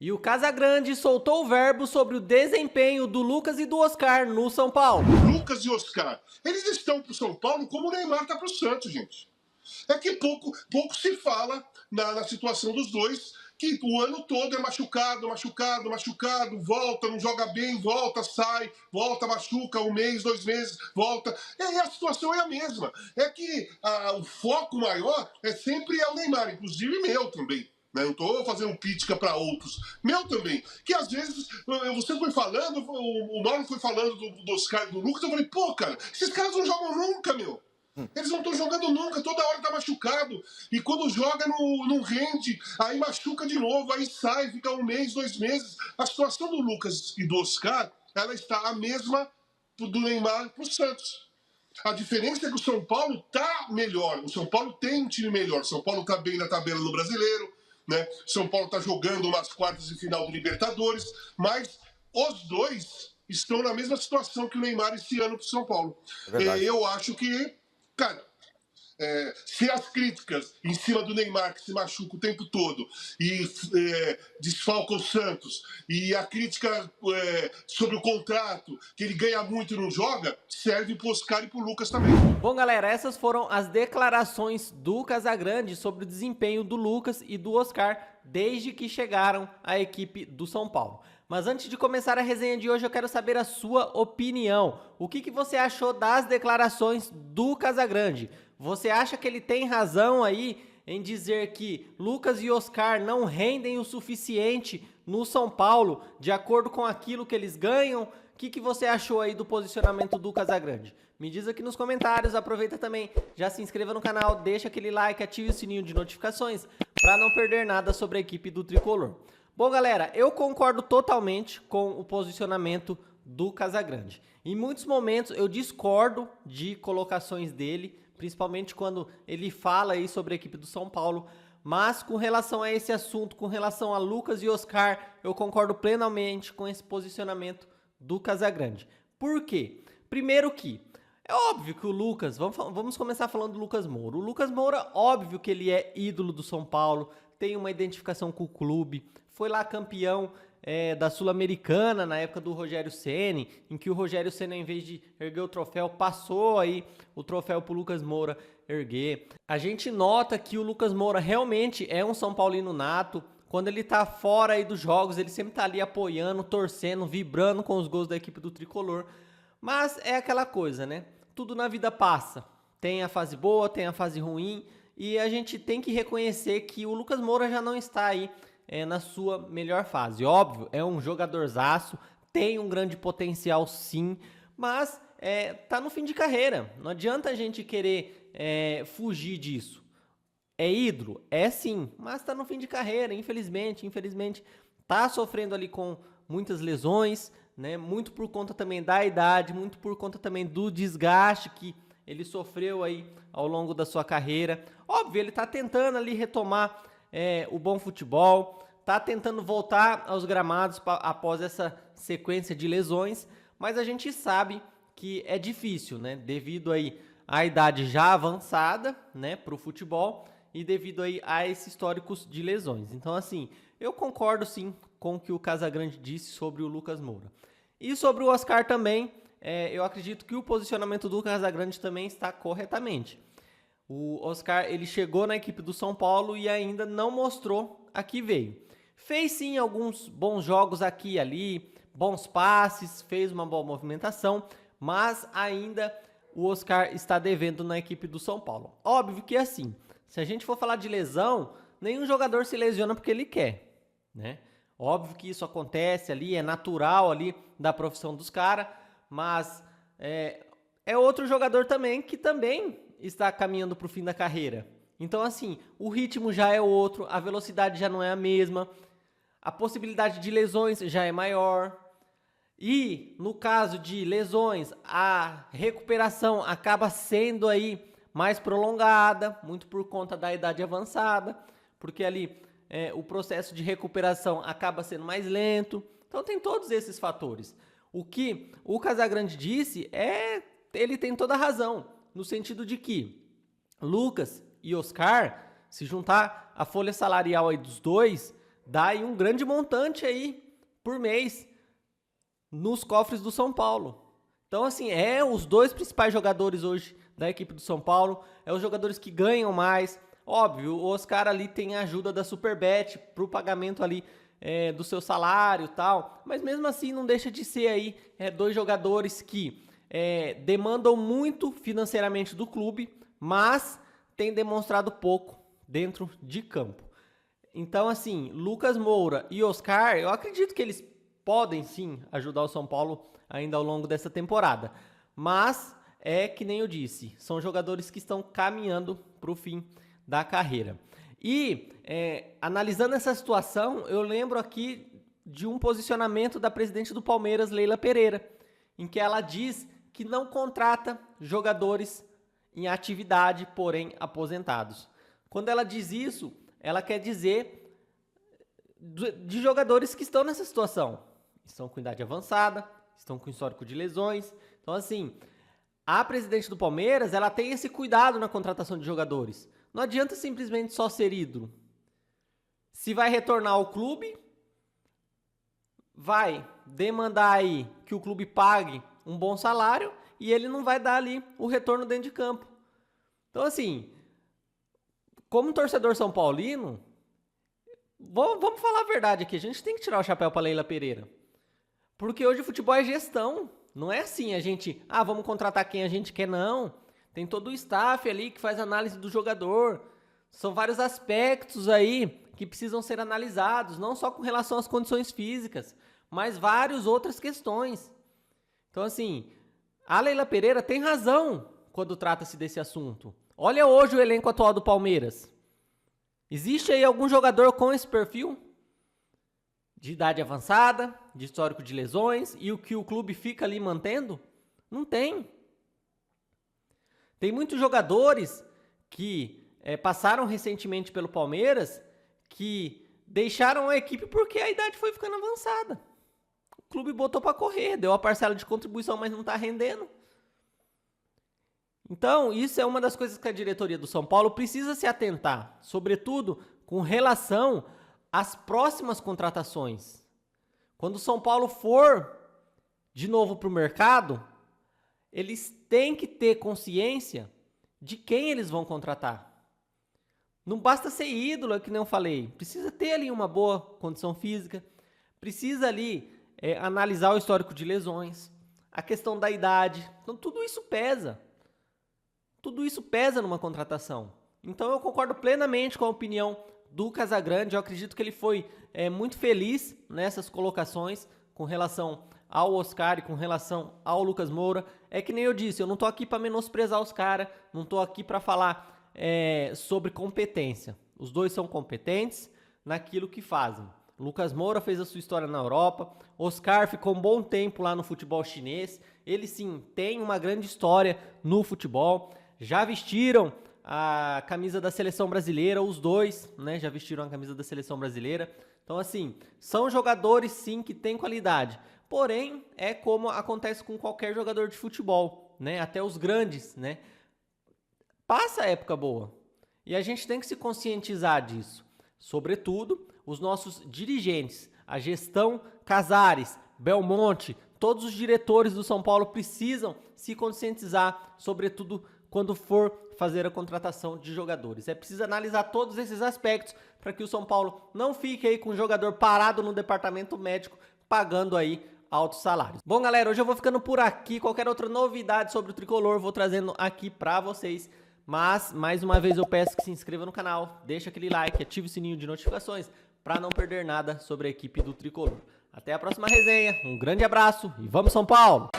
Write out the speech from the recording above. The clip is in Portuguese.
E o Casagrande soltou o verbo sobre o desempenho do Lucas e do Oscar no São Paulo. Lucas e Oscar, eles estão para o São Paulo como o Neymar está para o Santos, gente. É que pouco se fala na situação dos dois, que o ano todo é machucado, volta, não joga bem, volta, sai, volta, machuca, um mês, 2 meses, volta. E a situação é a mesma. É que o foco maior é sempre o Neymar, inclusive meu também. Né? Não estou fazendo crítica para outros. Meu também. Que às vezes você foi falando, o Mauro foi falando do Oscar e do Lucas, eu falei, pô, cara, esses caras não jogam nunca, meu. Eles não estão jogando nunca, toda hora tá machucado. E quando joga, não rende, aí machuca de novo, aí sai, fica um mês, 2 meses. A situação do Lucas e do Oscar, ela está a mesma do Neymar pro Santos. A diferença é que o São Paulo tá melhor. O São Paulo tem um time melhor. O São Paulo tá bem na tabela do Brasileiro, né? O São Paulo tá jogando umas quartas de final do Libertadores, mas os dois estão na mesma situação que o Neymar esse ano pro São Paulo. É verdade. Eu acho que, cara, se as críticas em cima do Neymar, que se machuca o tempo todo, e desfalca o Santos, e a crítica sobre o contrato, que ele ganha muito e não joga, serve pro Oscar e pro Lucas também. Bom, galera, essas foram as declarações do Casagrande sobre o desempenho do Lucas e do Oscar desde que chegaram à equipe do São Paulo. Mas antes de começar a resenha de hoje, eu quero saber a sua opinião. O que você achou das declarações do Casagrande? Você acha que ele tem razão aí em dizer que Lucas e Oscar não rendem o suficiente no São Paulo, de acordo com aquilo que eles ganham? O que você achou aí do posicionamento do Casagrande? Me diz aqui nos comentários, aproveita também, já se inscreva no canal, deixa aquele like, ative o sininho de notificações para não perder nada sobre a equipe do Tricolor. Bom, galera, eu concordo totalmente com o posicionamento do Casagrande. Em muitos momentos eu discordo de colocações dele, principalmente quando ele fala aí sobre a equipe do São Paulo, mas com relação a esse assunto, com relação a Lucas e Oscar, eu concordo plenamente com esse posicionamento do Casagrande. Por quê? Primeiro que, é óbvio que o Lucas, vamos começar falando do Lucas Moura. O Lucas Moura, óbvio que ele é ídolo do São Paulo, tem uma identificação com o clube, foi lá campeão da Sul-Americana na época do Rogério Ceni, em que o Rogério Ceni, em vez de erguer o troféu, passou aí o troféu pro Lucas Moura erguer. A gente nota que o Lucas Moura realmente é um São Paulino nato. Quando ele tá fora aí dos jogos, ele sempre tá ali apoiando, torcendo, vibrando com os gols da equipe do Tricolor. Mas é aquela coisa, né? Tudo na vida passa. Tem a fase boa, tem a fase ruim, e a gente tem que reconhecer que o Lucas Moura já não está aí na sua melhor fase. Óbvio, é um jogadorzaço, tem um grande potencial sim, mas tá no fim de carreira. Não adianta a gente querer fugir disso. É ídolo? É sim, mas tá no fim de carreira, infelizmente, tá sofrendo ali com muitas lesões, né? Muito por conta também da idade, muito por conta também do desgaste que ele sofreu aí ao longo da sua carreira. Óbvio, ele tá tentando ali retomar o bom futebol, tá tentando voltar aos gramados após essa sequência de lesões, mas a gente sabe que é difícil, né? Devido aí à idade já avançada, né, pro futebol, e devido aí a esses históricos de lesões. Então, assim, eu concordo sim com o que o Casagrande disse sobre o Lucas Moura. E sobre o Oscar também, eu acredito que o posicionamento do Casagrande também está corretamente. O Oscar, ele chegou na equipe do São Paulo e ainda não mostrou a que veio. Fez sim alguns bons jogos aqui e ali, bons passes, fez uma boa movimentação, mas ainda o Oscar está devendo na equipe do São Paulo. Óbvio que assim, se a gente for falar de lesão, nenhum jogador se lesiona porque ele quer, né? Óbvio que isso acontece ali, é natural ali da profissão dos caras, mas é outro jogador também que também está caminhando para o fim da carreira. Então, assim, o ritmo já é outro, a velocidade já não é a mesma, a possibilidade de lesões já é maior. E, no caso de lesões, a recuperação acaba sendo aí mais prolongada, muito por conta da idade avançada, porque ali o processo de recuperação acaba sendo mais lento. Então, tem todos esses fatores. O que o Casagrande disse ele tem toda a razão, no sentido de que Lucas e Oscar, se juntar a folha salarial aí dos dois, dá aí um grande montante aí por mês nos cofres do São Paulo. Então, assim, os dois principais jogadores hoje da equipe do São Paulo, os jogadores que ganham mais. Óbvio, o Oscar ali tem a ajuda da Superbet para o pagamento ali do seu salário e tal, mas mesmo assim não deixa de ser aí dois jogadores que demandam muito financeiramente do clube, mas têm demonstrado pouco dentro de campo. Então, assim, Lucas Moura e Oscar, eu acredito que eles podem sim ajudar o São Paulo ainda ao longo dessa temporada, mas que nem eu disse, são jogadores que estão caminhando para o fim da carreira. E analisando essa situação, eu lembro aqui de um posicionamento da presidente do Palmeiras, Leila Pereira, em que ela diz que não contrata jogadores em atividade, porém aposentados. Quando ela diz isso, ela quer dizer de jogadores que estão nessa situação. Estão com idade avançada, estão com histórico de lesões. Então, assim, a presidente do Palmeiras, ela tem esse cuidado na contratação de jogadores. Não adianta simplesmente só ser ídolo. Se vai retornar ao clube, vai demandar aí que o clube pague um bom salário e ele não vai dar ali o retorno dentro de campo. Então, assim, como torcedor são paulino, vamos falar a verdade aqui, a gente tem que tirar o chapéu para Leila Pereira. Porque hoje o futebol é gestão. Não é assim, a gente, vamos contratar quem a gente quer, não. Tem todo o staff ali que faz análise do jogador. São vários aspectos aí que precisam ser analisados, não só com relação às condições físicas, mas várias outras questões. Então, assim, a Leila Pereira tem razão quando trata-se desse assunto. Olha hoje o elenco atual do Palmeiras. Existe aí algum jogador com esse perfil? De idade avançada, de histórico de lesões, e o que o clube fica ali mantendo? Não tem. Tem muitos jogadores que passaram recentemente pelo Palmeiras que deixaram a equipe porque a idade foi ficando avançada. O clube botou para correr, deu a parcela de contribuição, mas não está rendendo. Então, isso é uma das coisas que a diretoria do São Paulo precisa se atentar, sobretudo com relação às próximas contratações. Quando o São Paulo for de novo para o mercado, eles têm que ter consciência de quem eles vão contratar. Não basta ser ídolo, é que nem eu falei. Precisa ter ali uma boa condição física, precisa ali analisar o histórico de lesões, a questão da idade. Então, tudo isso pesa. Tudo isso pesa numa contratação. Então, eu concordo plenamente com a opinião do Casagrande. Eu acredito que ele foi muito feliz nessas colocações com relação ao Oscar e com relação ao Lucas Moura. É que nem eu disse, eu não tô aqui para menosprezar os caras, não tô aqui para falar sobre competência. Os dois são competentes naquilo que fazem. Lucas Moura fez a sua história na Europa, Oscar ficou um bom tempo lá no futebol chinês. Ele sim tem uma grande história no futebol. Já vestiram a camisa da seleção brasileira, os dois, né? Já vestiram a camisa da seleção brasileira. Então, assim, são jogadores sim que têm qualidade. Porém, é como acontece com qualquer jogador de futebol, né? Até os grandes, né? Passa a época boa. E a gente tem que se conscientizar disso. Sobretudo, os nossos dirigentes, a gestão Casares, Belmonte, todos os diretores do São Paulo precisam se conscientizar, sobretudo quando for fazer a contratação de jogadores. É preciso analisar todos esses aspectos para que o São Paulo não fique aí com o jogador parado no departamento médico, pagando aí altos salários. Bom, galera, hoje eu vou ficando por aqui. Qualquer outra novidade sobre o Tricolor, vou trazendo aqui para vocês. Mas, mais uma vez, eu peço que se inscreva no canal, deixa aquele like, ative o sininho de notificações para não perder nada sobre a equipe do Tricolor. Até a próxima resenha, um grande abraço e vamos São Paulo!